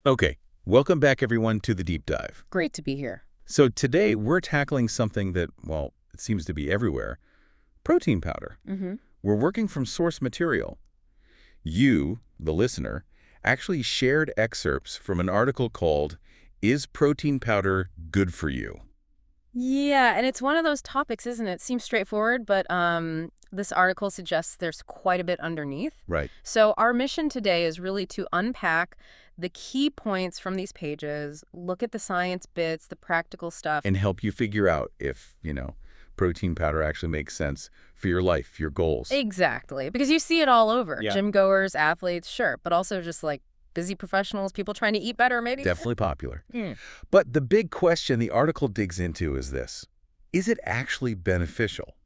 Okay, welcome back everyone to the deep dive. Great to be here. So today we're tackling something that, well, it seems to be everywhere, protein powder. hmm We're working from source material. You, the listener, actually shared excerpts from an article called Is Protein Powder Good for You? Yeah, and it's one of those topics, isn't it? Seems straightforward, but this article suggests there's quite a bit underneath. Right. So our mission today is really to unpack the key points from these pages, look at the science bits, the practical stuff. And help you figure out if, protein powder actually makes sense for your life, your goals. Exactly, because you see it all over. Yeah. Gym goers, athletes, sure, but also just like busy professionals, people trying to eat better, maybe. Definitely popular. Mm. But the big question the article digs into is this. Is it actually beneficial?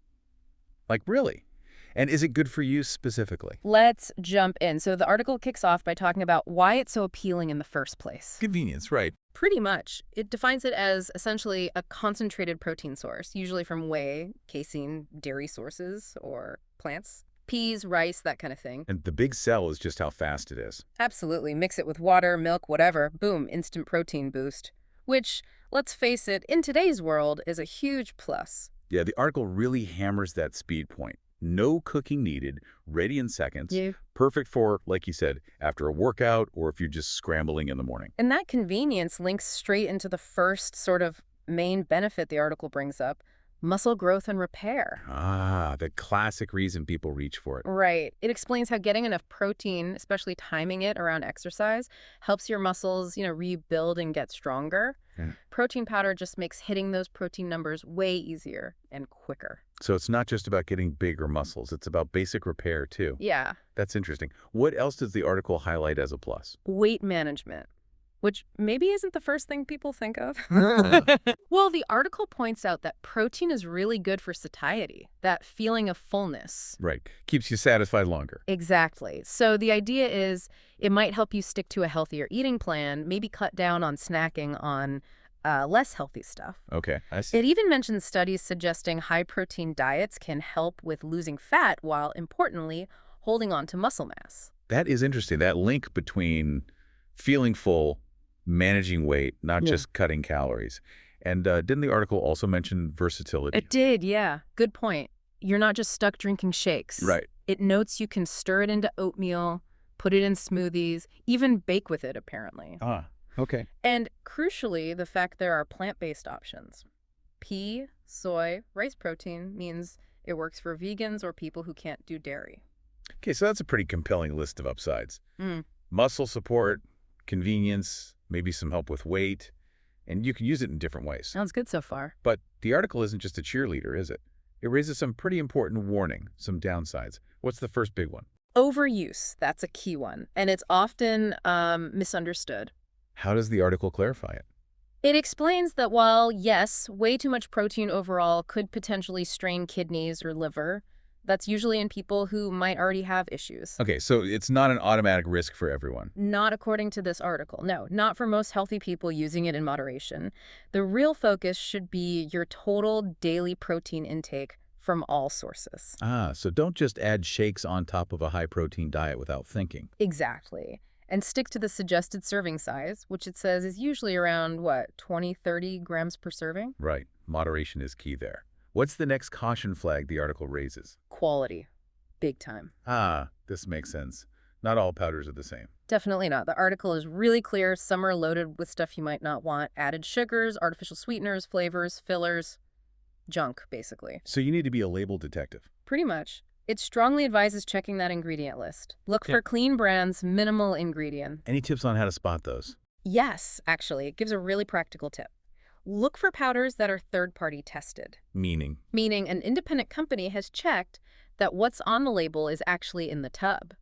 Like, really? And is it good for you specifically? Let's jump in. So the article kicks off by talking about why it's so appealing in the first place. Convenience, right. Pretty much. It defines it as essentially a concentrated protein source, usually from whey, casein, dairy sources, or plants. Peas, rice, that kind of thing. And the big sell is just how fast it is. Absolutely. Mix it with water, milk, whatever. Boom, instant protein boost. Which, let's face it, in today's world is a huge plus. Yeah, the article really hammers that speed point. No cooking needed, ready in seconds. Yeah. Perfect for, like you said, after a workout or if you're just scrambling in the morning. And that convenience links straight into the first sort of main benefit the article brings up, muscle growth and repair. Ah, the classic reason people reach for it. Right. It explains how getting enough protein, especially timing it around exercise, helps your muscles, rebuild and get stronger. Yeah. Protein powder just makes hitting those protein numbers way easier and quicker. So it's not just about getting bigger muscles. It's about basic repair, too. Yeah. That's interesting. What else does the article highlight as a plus? Weight management, which maybe isn't the first thing people think of. Well, the article points out that protein is really good for satiety, that feeling of fullness. Right. Keeps you satisfied longer. Exactly. So the idea is it might help you stick to a healthier eating plan, maybe cut down on snacking on less healthy stuff. Okay, I see. It even mentions studies suggesting high-protein diets can help with losing fat while, importantly, holding on to muscle mass. That is interesting. That link between feeling full, managing weight, not Yeah. just cutting calories. And didn't the article also mention versatility? It did, yeah. Good point. You're not just stuck drinking shakes. Right. It notes you can stir it into oatmeal, put it in smoothies, even bake with it, apparently. Ah, okay. And crucially, the fact there are plant-based options. Pea, soy, rice protein means it works for vegans or people who can't do dairy. Okay, so that's a pretty compelling list of upsides. Mm. Muscle support, convenience, maybe some help with weight, and you can use it in different ways. Sounds good so far. But the article isn't just a cheerleader, is it? It raises some pretty important warning, some downsides. What's the first big one? Overuse, that's a key one, and it's often misunderstood. How does the article clarify it? It explains that while, yes, way too much protein overall could potentially strain kidneys or liver, that's usually in people who might already have issues. Okay, so it's not an automatic risk for everyone. Not according to this article. No, not for most healthy people using it in moderation. The real focus should be your total daily protein intake from all sources. Ah, so don't just add shakes on top of a high-protein diet without thinking. Exactly. And stick to the suggested serving size, which it says is usually around, 20, 30 grams per serving? Right. Moderation is key there. What's the next caution flag the article raises? Quality. Big time. Ah, this makes sense. Not all powders are the same. Definitely not. The article is really clear. Some are loaded with stuff you might not want. Added sugars, artificial sweeteners, flavors, fillers. Junk, basically. So you need to be a label detective. Pretty much. It strongly advises checking that ingredient list. Look Yeah. for clean brands, minimal ingredient. Any tips on how to spot those? Yes, actually, it gives a really practical tip. Look for powders that are third-party tested, Meaning? meaning an independent company has checked that what's on the label is actually in the tub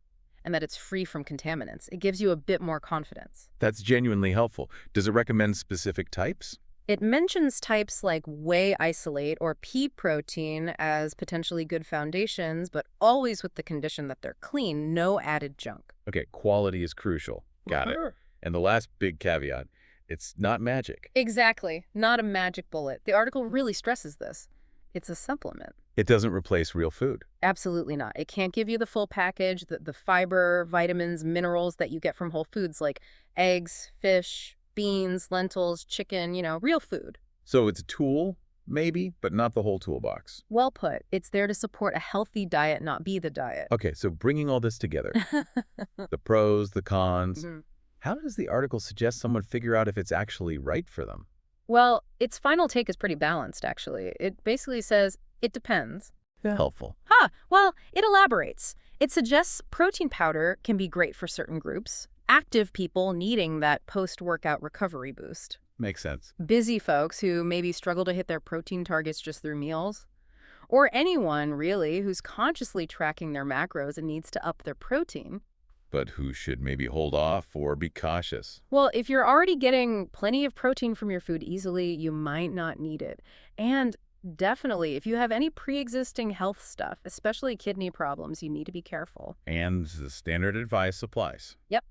and that it's free from contaminants. It gives you a bit more confidence. That's genuinely helpful. Does it recommend specific types? It mentions types like whey isolate or pea protein as potentially good foundations, but always with the condition that they're clean, no added junk. Okay, quality is crucial. Got it. And the last big caveat, it's not magic. Exactly. Not a magic bullet. The article really stresses this. It's a supplement. It doesn't replace real food. Absolutely not. It can't give you the full package, the fiber, vitamins, minerals that you get from whole foods like eggs, fish, beans, lentils, chicken, real food. So it's a tool, maybe, but not the whole toolbox. Well put. It's there to support a healthy diet, not be the diet. Okay, so bringing all this together, the pros, the cons, Mhm. how does the article suggest someone figure out if it's actually right for them? Well, its final take is pretty balanced, actually. It basically says, it depends. Yeah. Helpful. Well, it elaborates. It suggests protein powder can be great for certain groups. Active people needing that post-workout recovery boost. Makes sense. Busy folks who maybe struggle to hit their protein targets just through meals. Or anyone, really, who's consciously tracking their macros and needs to up their protein. But who should maybe hold off or be cautious? Well, if you're already getting plenty of protein from your food easily, you might not need it. And definitely, if you have any pre-existing health stuff, especially kidney problems, you need to be careful. And the standard advice applies. Yep.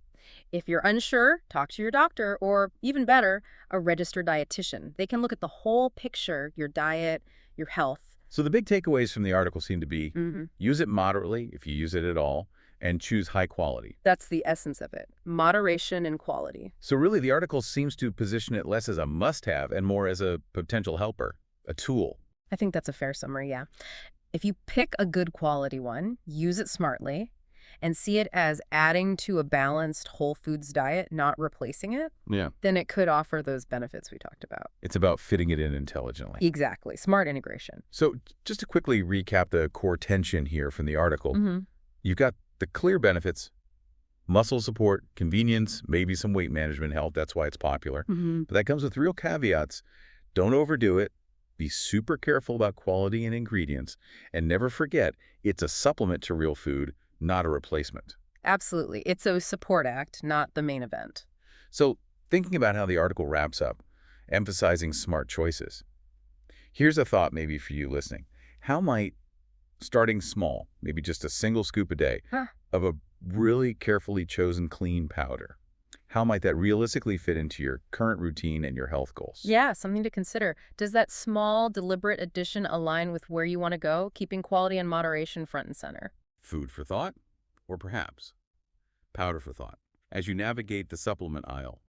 If you're unsure, talk to your doctor or, even better, a registered dietitian. They can look at the whole picture, your diet, your health. So the big takeaways from the article seem to be Mm-hmm. use it moderately, if you use it at all, and choose high quality. That's the essence of it. Moderation and quality. So really, the article seems to position it less as a must-have and more as a potential helper, a tool. I think that's a fair summary, yeah. If you pick a good quality one, use it smartly, and see it as adding to a balanced whole foods diet, not replacing it, Yeah. then it could offer those benefits we talked about. It's about fitting it in intelligently. Exactly. Smart integration. So just to quickly recap the core tension here from the article, Mm-hmm. you've got the clear benefits: muscle support, convenience, maybe some weight management help. That's why it's popular. Mm-hmm. But that comes with real caveats. Don't overdo it. Be super careful about quality and ingredients. And never forget, it's a supplement to real food, not a replacement. Absolutely. It's a support act, not the main event. So thinking about how the article wraps up, emphasizing smart choices. Here's a thought maybe for you listening. How might starting small, maybe just a single scoop a day, Huh. of a really carefully chosen clean powder, how might that realistically fit into your current routine and your health goals? Yeah, something to consider. Does that small, deliberate addition align with where you want to go, keeping quality and moderation front and center? Food for thought, or perhaps powder for thought, as you navigate the supplement aisle.